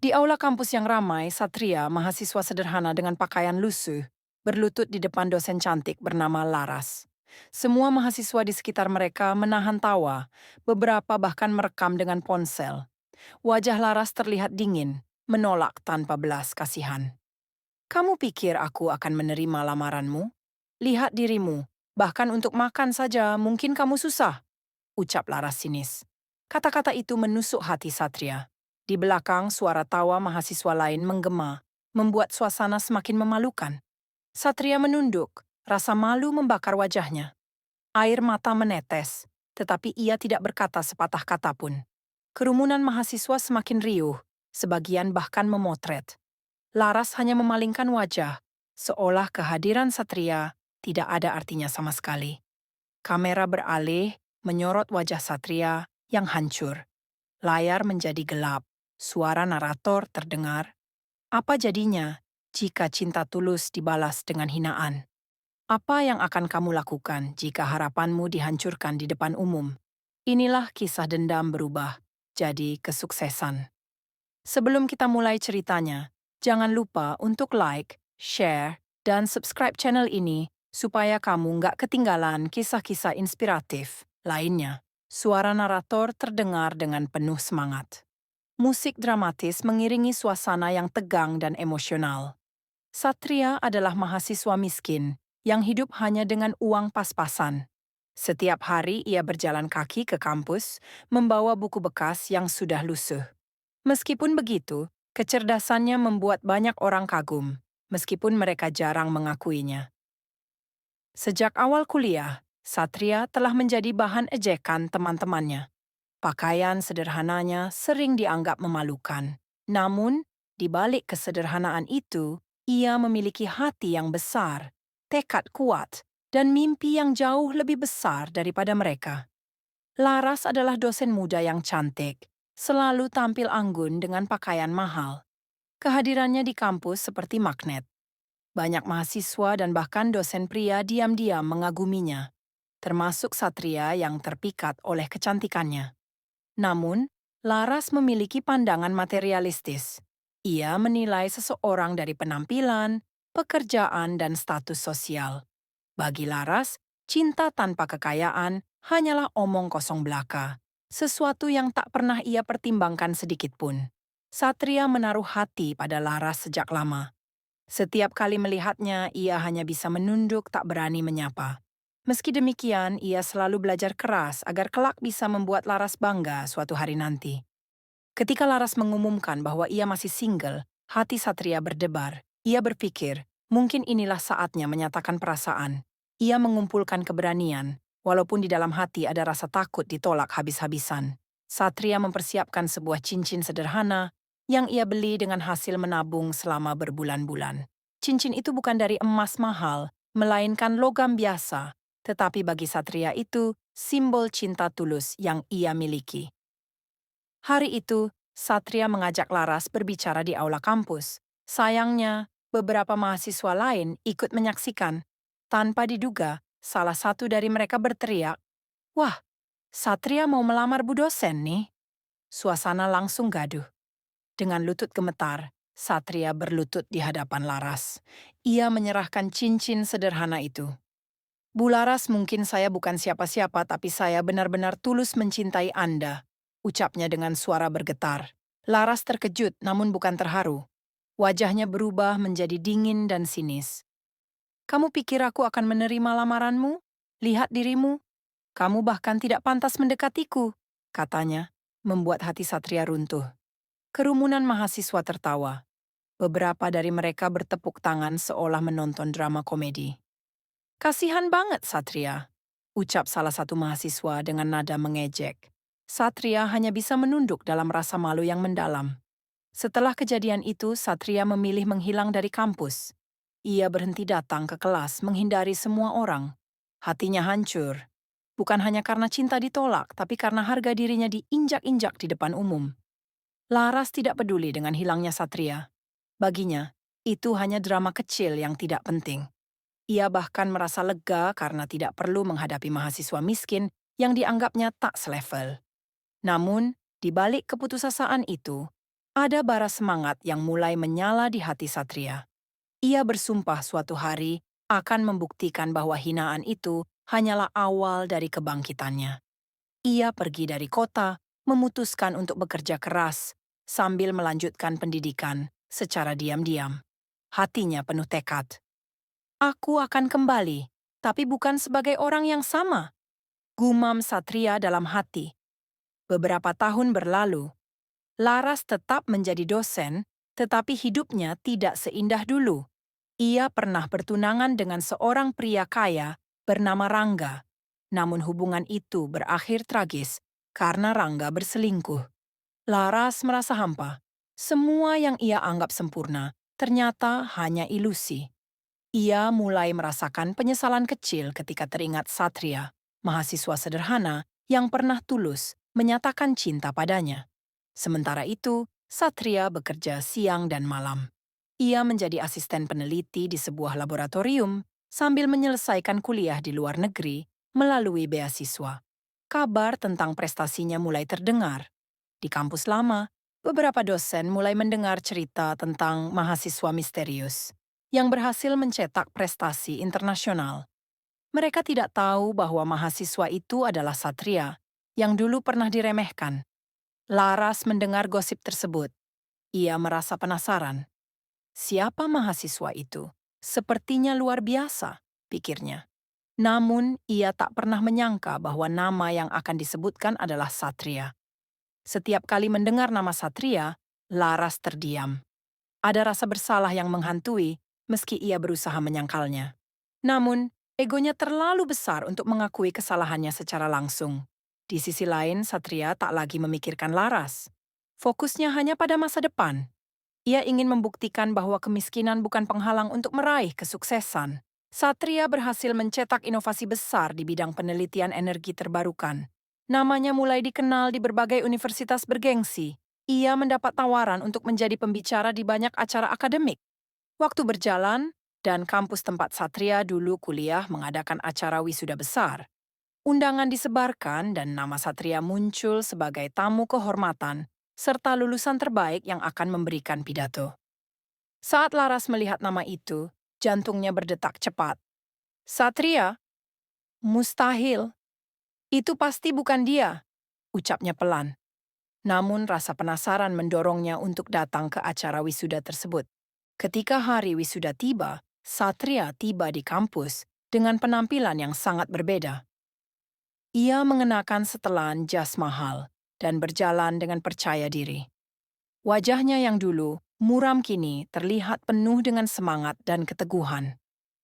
Di aula kampus yang ramai, Satria, mahasiswa sederhana dengan pakaian lusuh, berlutut di depan dosen cantik bernama Laras. Semua mahasiswa di sekitar mereka menahan tawa, beberapa bahkan merekam dengan ponsel. Wajah Laras terlihat dingin, menolak tanpa belas kasihan. Kamu pikir aku akan menerima lamaranmu? Lihat dirimu, bahkan untuk makan saja mungkin kamu susah, ucap Laras sinis. Kata-kata itu menusuk hati Satria. Di belakang, suara tawa mahasiswa lain menggema, membuat suasana semakin memalukan. Satria menunduk, rasa malu membakar wajahnya. Air mata menetes, tetapi ia tidak berkata sepatah kata pun. Kerumunan mahasiswa semakin riuh, sebagian bahkan memotret. Laras hanya memalingkan wajah, seolah kehadiran Satria tidak ada artinya sama sekali. Kamera beralih, menyorot wajah Satria yang hancur. Layar menjadi gelap, suara narator terdengar. Apa jadinya jika cinta tulus dibalas dengan hinaan? Apa yang akan kamu lakukan jika harapanmu dihancurkan di depan umum? Inilah kisah dendam berubah jadi kesuksesan. Sebelum kita mulai ceritanya, jangan lupa untuk like, share, dan subscribe channel ini supaya kamu nggak ketinggalan kisah-kisah inspiratif lainnya. Suara narator terdengar dengan penuh semangat. Musik dramatis mengiringi suasana yang tegang dan emosional. Satria adalah mahasiswa miskin yang hidup hanya dengan uang pas-pasan. Setiap hari ia berjalan kaki ke kampus, membawa buku bekas yang sudah lusuh. Meskipun begitu, kecerdasannya membuat banyak orang kagum, meskipun mereka jarang mengakuinya. Sejak awal kuliah, Satria telah menjadi bahan ejekan teman-temannya. Pakaian sederhananya sering dianggap memalukan. Namun, di balik kesederhanaan itu, ia memiliki hati yang besar, tekad kuat, dan mimpi yang jauh lebih besar daripada mereka. Laras adalah dosen muda yang cantik, selalu tampil anggun dengan pakaian mahal. Kehadirannya di kampus seperti magnet. Banyak mahasiswa dan bahkan dosen pria diam-diam mengaguminya, termasuk Satria yang terpikat oleh kecantikannya. Namun, Laras memiliki pandangan materialistis. Ia menilai seseorang dari penampilan, pekerjaan, dan status sosial. Bagi Laras, cinta tanpa kekayaan hanyalah omong kosong belaka, sesuatu yang tak pernah ia pertimbangkan sedikit pun. Satria menaruh hati pada Laras sejak lama. Setiap kali melihatnya, ia hanya bisa menunduk tak berani menyapa. Meski demikian, ia selalu belajar keras agar kelak bisa membuat Laras bangga suatu hari nanti. Ketika Laras mengumumkan bahwa ia masih single, hati Satria berdebar. Ia berpikir, mungkin inilah saatnya menyatakan perasaan. Ia mengumpulkan keberanian, walaupun di dalam hati ada rasa takut ditolak habis-habisan. Satria mempersiapkan sebuah cincin sederhana yang ia beli dengan hasil menabung selama berbulan-bulan. Cincin itu bukan dari emas mahal, melainkan logam biasa, tetapi bagi Satria itu simbol cinta tulus yang ia miliki. Hari itu, Satria mengajak Laras berbicara di aula kampus. Sayangnya, beberapa mahasiswa lain ikut menyaksikan. Tanpa diduga, salah satu dari mereka berteriak, "Wah, Satria mau melamar Bu dosen nih." Suasana langsung gaduh. Dengan lutut gemetar, Satria berlutut di hadapan Laras. Ia menyerahkan cincin sederhana itu. "Bu Laras, mungkin saya bukan siapa-siapa, tapi saya benar-benar tulus mencintai Anda," ucapnya dengan suara bergetar. Laras terkejut namun bukan terharu. Wajahnya berubah menjadi dingin dan sinis. "Kamu pikir aku akan menerima lamaranmu? Lihat dirimu. Kamu bahkan tidak pantas mendekatiku," katanya, membuat hati Satria runtuh. Kerumunan mahasiswa tertawa. Beberapa dari mereka bertepuk tangan seolah menonton drama komedi. "Kasihan banget Satria," ucap salah satu mahasiswa dengan nada mengejek. Satria hanya bisa menunduk dalam rasa malu yang mendalam. Setelah kejadian itu, Satria memilih menghilang dari kampus. Ia berhenti datang ke kelas menghindari semua orang. Hatinya hancur. Bukan hanya karena cinta ditolak, tapi karena harga dirinya diinjak-injak di depan umum. Laras tidak peduli dengan hilangnya Satria. Baginya, itu hanya drama kecil yang tidak penting. Ia bahkan merasa lega karena tidak perlu menghadapi mahasiswa miskin yang dianggapnya tak selevel. Namun, di balik keputusasaan itu, Ada bara semangat yang mulai menyala di hati Satria. Ia bersumpah suatu hari akan membuktikan bahwa hinaan itu hanyalah awal dari kebangkitannya. Ia pergi dari kota, memutuskan untuk bekerja keras, sambil melanjutkan pendidikan secara diam-diam. Hatinya penuh tekad. Aku akan kembali, tapi bukan sebagai orang yang sama, gumam Satria dalam hati. Beberapa tahun berlalu, Laras tetap menjadi dosen, tetapi hidupnya tidak seindah dulu. Ia pernah bertunangan dengan seorang pria kaya bernama Rangga. Namun hubungan itu berakhir tragis karena Rangga berselingkuh. Laras merasa hampa. Semua yang ia anggap sempurna ternyata hanya ilusi. Ia mulai merasakan penyesalan kecil ketika teringat Satria, mahasiswa sederhana yang pernah tulus menyatakan cinta padanya. Sementara itu, Satria bekerja siang dan malam. Ia menjadi asisten peneliti di sebuah laboratorium sambil menyelesaikan kuliah di luar negeri melalui beasiswa. Kabar tentang prestasinya mulai terdengar. Di kampus lama, beberapa dosen mulai mendengar cerita tentang mahasiswa misterius yang berhasil mencetak prestasi internasional. Mereka tidak tahu bahwa mahasiswa itu adalah Satria, yang dulu pernah diremehkan. Laras mendengar gosip tersebut. Ia merasa penasaran. Siapa mahasiswa itu? Sepertinya luar biasa, pikirnya. Namun, ia tak pernah menyangka bahwa nama yang akan disebutkan adalah Satria. Setiap kali mendengar nama Satria, Laras terdiam. Ada rasa bersalah yang menghantui meski ia berusaha menyangkalnya. Namun, egonya terlalu besar untuk mengakui kesalahannya secara langsung. Di sisi lain, Satria tak lagi memikirkan Laras. Fokusnya hanya pada masa depan. Ia ingin membuktikan bahwa kemiskinan bukan penghalang untuk meraih kesuksesan. Satria berhasil mencetak inovasi besar di bidang penelitian energi terbarukan. Namanya mulai dikenal di berbagai universitas bergengsi. Ia mendapat tawaran untuk menjadi pembicara di banyak acara akademik. Waktu berjalan, dan kampus tempat Satria dulu kuliah mengadakan acara wisuda besar. Undangan disebarkan dan nama Satria muncul sebagai tamu kehormatan serta lulusan terbaik yang akan memberikan pidato. Saat Laras melihat nama itu, jantungnya berdetak cepat. Satria? Mustahil. Itu pasti bukan dia, ucapnya pelan. Namun rasa penasaran mendorongnya untuk datang ke acara wisuda tersebut. Ketika hari wisuda tiba, Satria tiba di kampus dengan penampilan yang sangat berbeda. Ia mengenakan setelan jas mahal dan berjalan dengan percaya diri. Wajahnya yang dulu muram kini terlihat penuh dengan semangat dan keteguhan.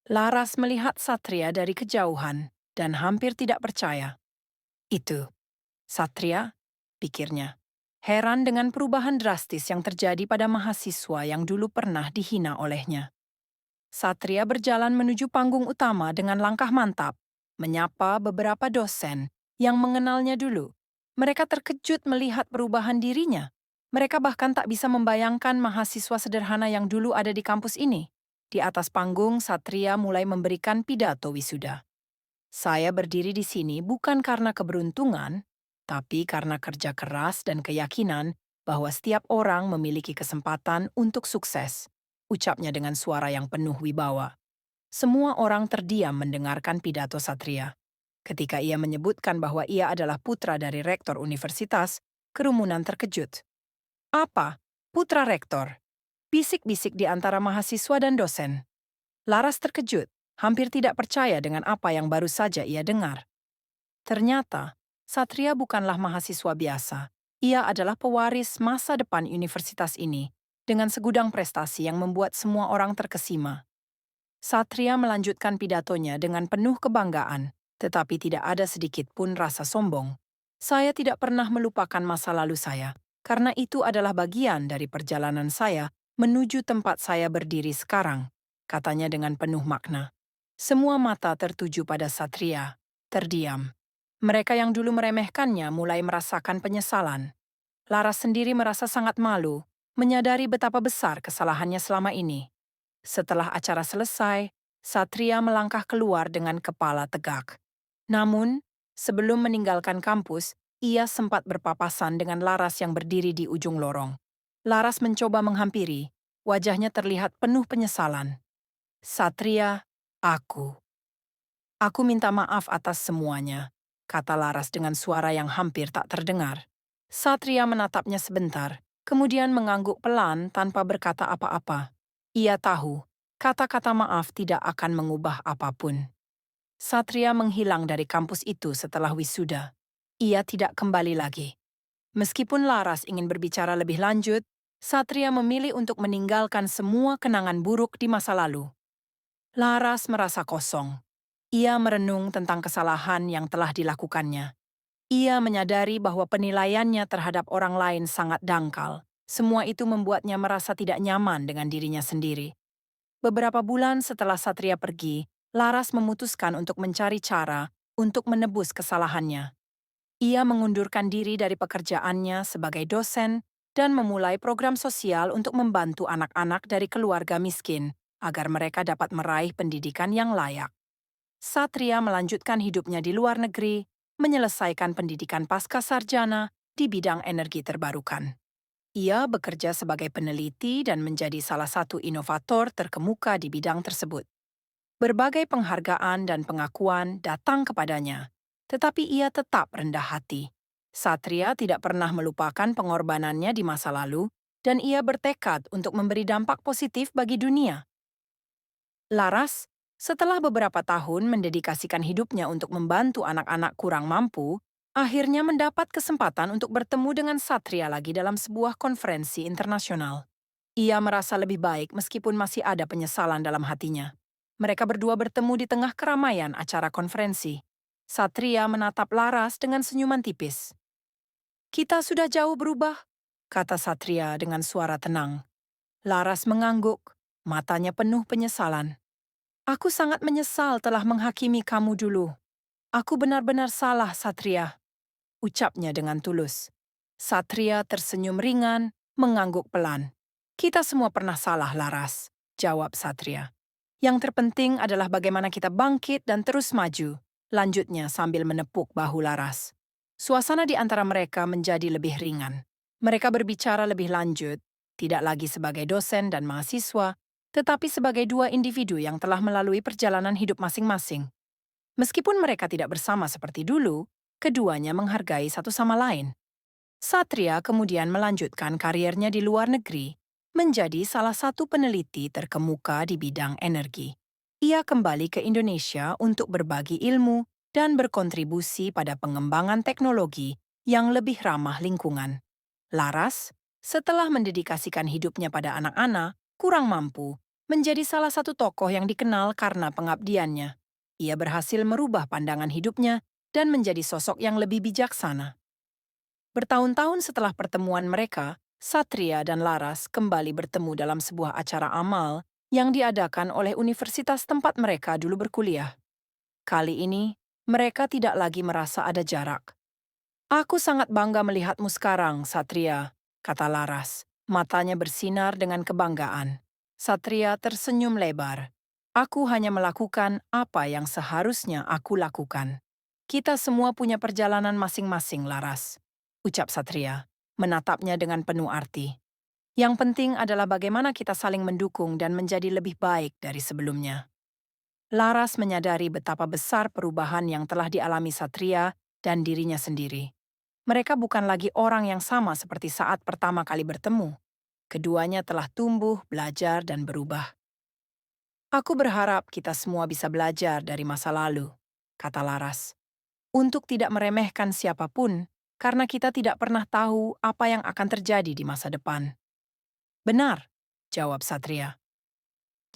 Laras melihat Satria dari kejauhan dan hampir tidak percaya. Itu, Satria, pikirnya. Heran dengan perubahan drastis yang terjadi pada mahasiswa yang dulu pernah dihina olehnya. Satria berjalan menuju panggung utama dengan langkah mantap, menyapa beberapa dosen yang mengenalnya dulu. Mereka terkejut melihat perubahan dirinya. Mereka bahkan tak bisa membayangkan mahasiswa sederhana yang dulu ada di kampus ini. Di atas panggung, Satria mulai memberikan pidato wisuda. Saya berdiri di sini bukan karena keberuntungan, tapi karena kerja keras dan keyakinan bahwa setiap orang memiliki kesempatan untuk sukses, ucapnya dengan suara yang penuh wibawa. Semua orang terdiam mendengarkan pidato Satria. Ketika ia menyebutkan bahwa ia adalah putra dari rektor universitas, kerumunan terkejut. Apa? Putra rektor? Bisik-bisik di antara mahasiswa dan dosen. Laras terkejut, hampir tidak percaya dengan apa yang baru saja ia dengar. Ternyata, Satria bukanlah mahasiswa biasa. Ia adalah pewaris masa depan universitas ini, dengan segudang prestasi yang membuat semua orang terkesima. Satria melanjutkan pidatonya dengan penuh kebanggaan, tetapi tidak ada sedikit pun rasa sombong. Saya tidak pernah melupakan masa lalu saya, karena itu adalah bagian dari perjalanan saya menuju tempat saya berdiri sekarang, katanya dengan penuh makna. Semua mata tertuju pada Satria, terdiam. Mereka yang dulu meremehkannya mulai merasakan penyesalan. Laras sendiri merasa sangat malu, menyadari betapa besar kesalahannya selama ini. Setelah acara selesai, Satria melangkah keluar dengan kepala tegak. Namun, sebelum meninggalkan kampus, ia sempat berpapasan dengan Laras yang berdiri di ujung lorong. Laras mencoba menghampiri, wajahnya terlihat penuh penyesalan. Satria, aku. Aku minta maaf atas semuanya, kata Laras dengan suara yang hampir tak terdengar. Satria menatapnya sebentar, kemudian mengangguk pelan tanpa berkata apa-apa. Ia tahu, kata-kata maaf tidak akan mengubah apapun. Satria menghilang dari kampus itu setelah wisuda. Ia tidak kembali lagi. Meskipun Laras ingin berbicara lebih lanjut, Satria memilih untuk meninggalkan semua kenangan buruk di masa lalu. Laras merasa kosong. Ia merenung tentang kesalahan yang telah dilakukannya. Ia menyadari bahwa penilaiannya terhadap orang lain sangat dangkal. Semua itu membuatnya merasa tidak nyaman dengan dirinya sendiri. Beberapa bulan setelah Satria pergi, Laras memutuskan untuk mencari cara untuk menebus kesalahannya. Ia mengundurkan diri dari pekerjaannya sebagai dosen dan memulai program sosial untuk membantu anak-anak dari keluarga miskin agar mereka dapat meraih pendidikan yang layak. Satria melanjutkan hidupnya di luar negeri, menyelesaikan pendidikan pasca sarjana di bidang energi terbarukan. Ia bekerja sebagai peneliti dan menjadi salah satu inovator terkemuka di bidang tersebut. Berbagai penghargaan dan pengakuan datang kepadanya, tetapi ia tetap rendah hati. Satria tidak pernah melupakan pengorbanannya di masa lalu, dan ia bertekad untuk memberi dampak positif bagi dunia. Laras, setelah beberapa tahun mendedikasikan hidupnya untuk membantu anak-anak kurang mampu, akhirnya mendapat kesempatan untuk bertemu dengan Satria lagi dalam sebuah konferensi internasional. Ia merasa lebih baik meskipun masih ada penyesalan dalam hatinya. Mereka berdua bertemu di tengah keramaian acara konferensi. Satria menatap Laras dengan senyuman tipis. "Kita sudah jauh berubah," kata Satria dengan suara tenang. Laras mengangguk, matanya penuh penyesalan. "Aku sangat menyesal telah menghakimi kamu dulu. Aku benar-benar salah, Satria," ucapnya dengan tulus. Satria tersenyum ringan, mengangguk pelan. "Kita semua pernah salah, Laras," jawab Satria. "Yang terpenting adalah bagaimana kita bangkit dan terus maju," lanjutnya sambil menepuk bahu Laras. Suasana di antara mereka menjadi lebih ringan. Mereka berbicara lebih lanjut, tidak lagi sebagai dosen dan mahasiswa, tetapi sebagai dua individu yang telah melalui perjalanan hidup masing-masing. Meskipun mereka tidak bersama seperti dulu, keduanya menghargai satu sama lain. Satria kemudian melanjutkan kariernya di luar negeri, menjadi salah satu peneliti terkemuka di bidang energi. Ia kembali ke Indonesia untuk berbagi ilmu dan berkontribusi pada pengembangan teknologi yang lebih ramah lingkungan. Laras, setelah mendedikasikan hidupnya pada anak-anak, kurang mampu, menjadi salah satu tokoh yang dikenal karena pengabdiannya. Ia berhasil merubah pandangan hidupnya dan menjadi sosok yang lebih bijaksana. Bertahun-tahun setelah pertemuan mereka, Satria dan Laras kembali bertemu dalam sebuah acara amal yang diadakan oleh universitas tempat mereka dulu berkuliah. Kali ini, mereka tidak lagi merasa ada jarak. "Aku sangat bangga melihatmu sekarang, Satria," kata Laras. Matanya bersinar dengan kebanggaan. Satria tersenyum lebar. "Aku hanya melakukan apa yang seharusnya aku lakukan. Kita semua punya perjalanan masing-masing, Laras," ucap Satria, menatapnya dengan penuh arti. "Yang penting adalah bagaimana kita saling mendukung dan menjadi lebih baik dari sebelumnya." Laras menyadari betapa besar perubahan yang telah dialami Satria dan dirinya sendiri. Mereka bukan lagi orang yang sama seperti saat pertama kali bertemu. Keduanya telah tumbuh, belajar, dan berubah. "Aku berharap kita semua bisa belajar dari masa lalu," kata Laras, "untuk tidak meremehkan siapapun, karena kita tidak pernah tahu apa yang akan terjadi di masa depan." "Benar," jawab Satria.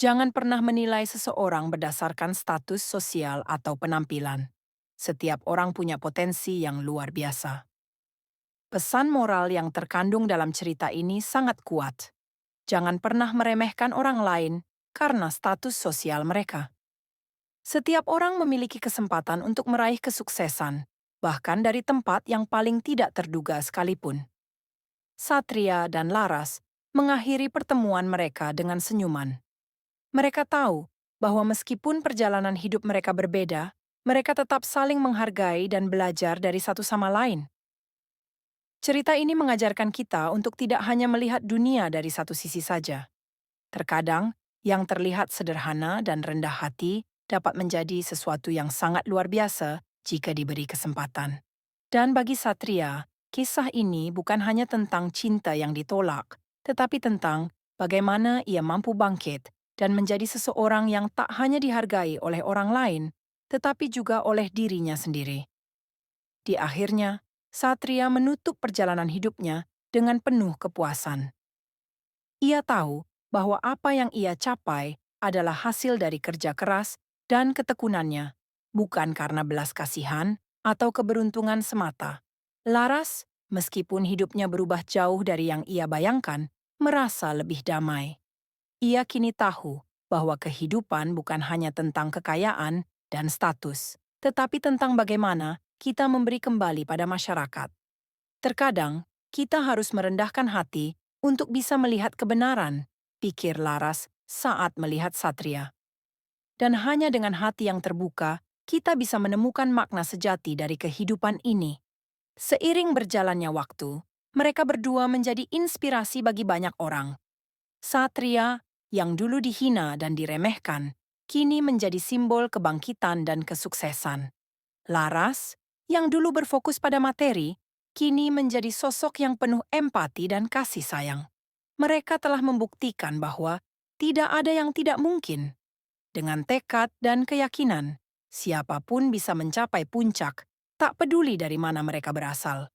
"Jangan pernah menilai seseorang berdasarkan status sosial atau penampilan. Setiap orang punya potensi yang luar biasa." Pesan moral yang terkandung dalam cerita ini sangat kuat. Jangan pernah meremehkan orang lain karena status sosial mereka. Setiap orang memiliki kesempatan untuk meraih kesuksesan, bahkan dari tempat yang paling tidak terduga sekalipun. Satria dan Laras mengakhiri pertemuan mereka dengan senyuman. Mereka tahu bahwa meskipun perjalanan hidup mereka berbeda, mereka tetap saling menghargai dan belajar dari satu sama lain. Cerita ini mengajarkan kita untuk tidak hanya melihat dunia dari satu sisi saja. Terkadang, yang terlihat sederhana dan rendah hati dapat menjadi sesuatu yang sangat luar biasa jika diberi kesempatan. Dan bagi Satria, kisah ini bukan hanya tentang cinta yang ditolak, tetapi tentang bagaimana ia mampu bangkit dan menjadi seseorang yang tak hanya dihargai oleh orang lain, tetapi juga oleh dirinya sendiri. Di akhirnya, Satria menutup perjalanan hidupnya dengan penuh kepuasan. Ia tahu bahwa apa yang ia capai adalah hasil dari kerja keras dan ketekunannya, bukan karena belas kasihan atau keberuntungan semata. Laras, meskipun hidupnya berubah jauh dari yang ia bayangkan, merasa lebih damai. Ia kini tahu bahwa kehidupan bukan hanya tentang kekayaan dan status, tetapi tentang bagaimana kita memberi kembali pada masyarakat. Terkadang, kita harus merendahkan hati untuk bisa melihat kebenaran, pikir Laras saat melihat Satria. Dan hanya dengan hati yang terbuka, kita bisa menemukan makna sejati dari kehidupan ini. Seiring berjalannya waktu, mereka berdua menjadi inspirasi bagi banyak orang. Satria, yang dulu dihina dan diremehkan, kini menjadi simbol kebangkitan dan kesuksesan. Laras, yang dulu berfokus pada materi, kini menjadi sosok yang penuh empati dan kasih sayang. Mereka telah membuktikan bahwa tidak ada yang tidak mungkin. Dengan tekad dan keyakinan, siapapun bisa mencapai puncak, tak peduli dari mana mereka berasal.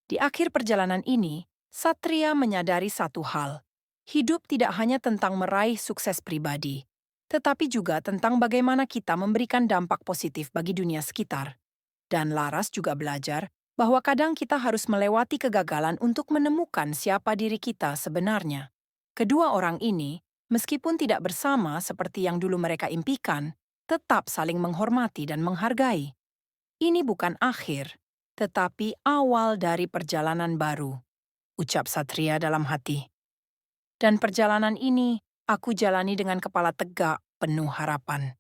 Di akhir perjalanan ini, Satria menyadari satu hal. Hidup tidak hanya tentang meraih sukses pribadi, tetapi juga tentang bagaimana kita memberikan dampak positif bagi dunia sekitar. Dan Laras juga belajar bahwa kadang kita harus melewati kegagalan untuk menemukan siapa diri kita sebenarnya. Kedua orang ini, meskipun tidak bersama seperti yang dulu mereka impikan, tetap saling menghormati dan menghargai. Ini bukan akhir, tetapi awal dari perjalanan baru, ucap Satria dalam hati. Dan perjalanan ini aku jalani dengan kepala tegak, penuh harapan.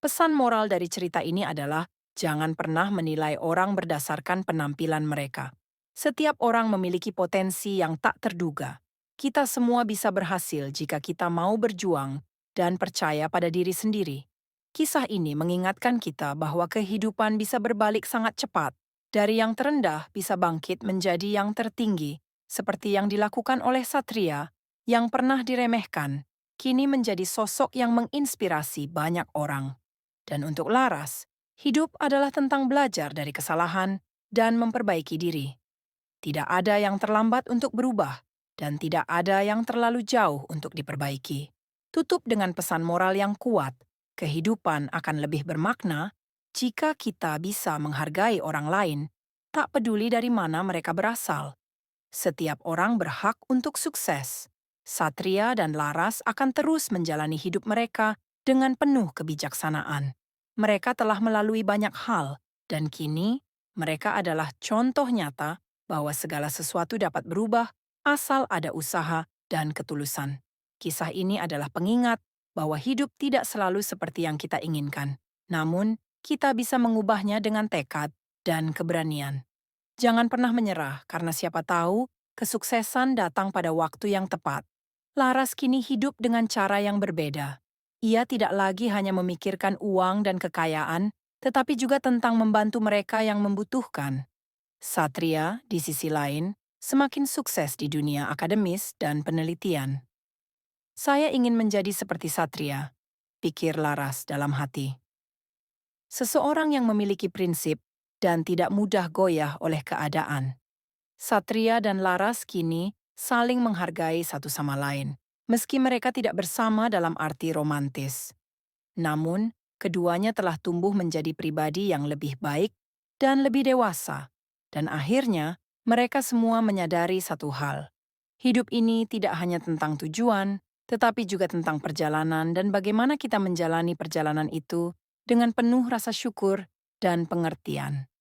Pesan moral dari cerita ini adalah jangan pernah menilai orang berdasarkan penampilan mereka. Setiap orang memiliki potensi yang tak terduga. Kita semua bisa berhasil jika kita mau berjuang dan percaya pada diri sendiri. Kisah ini mengingatkan kita bahwa kehidupan bisa berbalik sangat cepat. Dari yang terendah bisa bangkit menjadi yang tertinggi, seperti yang dilakukan oleh Satria, yang pernah diremehkan, kini menjadi sosok yang menginspirasi banyak orang. Dan untuk Laras, hidup adalah tentang belajar dari kesalahan dan memperbaiki diri. Tidak ada yang terlambat untuk berubah, dan tidak ada yang terlalu jauh untuk diperbaiki. Tutup dengan pesan moral yang kuat, kehidupan akan lebih bermakna jika kita bisa menghargai orang lain, tak peduli dari mana mereka berasal. Setiap orang berhak untuk sukses. Satria dan Laras akan terus menjalani hidup mereka dengan penuh kebijaksanaan. Mereka telah melalui banyak hal, dan kini mereka adalah contoh nyata bahwa segala sesuatu dapat berubah asal ada usaha dan ketulusan. Kisah ini adalah pengingat bahwa hidup tidak selalu seperti yang kita inginkan. Namun, kita bisa mengubahnya dengan tekad dan keberanian. Jangan pernah menyerah, karena siapa tahu kesuksesan datang pada waktu yang tepat. Laras kini hidup dengan cara yang berbeda. Ia tidak lagi hanya memikirkan uang dan kekayaan, tetapi juga tentang membantu mereka yang membutuhkan. Satria, di sisi lain, semakin sukses di dunia akademis dan penelitian. Saya ingin menjadi seperti Satria, pikir Laras dalam hati. Seseorang yang memiliki prinsip dan tidak mudah goyah oleh keadaan. Satria dan Laras kini saling menghargai satu sama lain, meski mereka tidak bersama dalam arti romantis. Namun, keduanya telah tumbuh menjadi pribadi yang lebih baik dan lebih dewasa. Dan akhirnya, mereka semua menyadari satu hal. Hidup ini tidak hanya tentang tujuan, tetapi juga tentang perjalanan dan bagaimana kita menjalani perjalanan itu dengan penuh rasa syukur dan pengertian.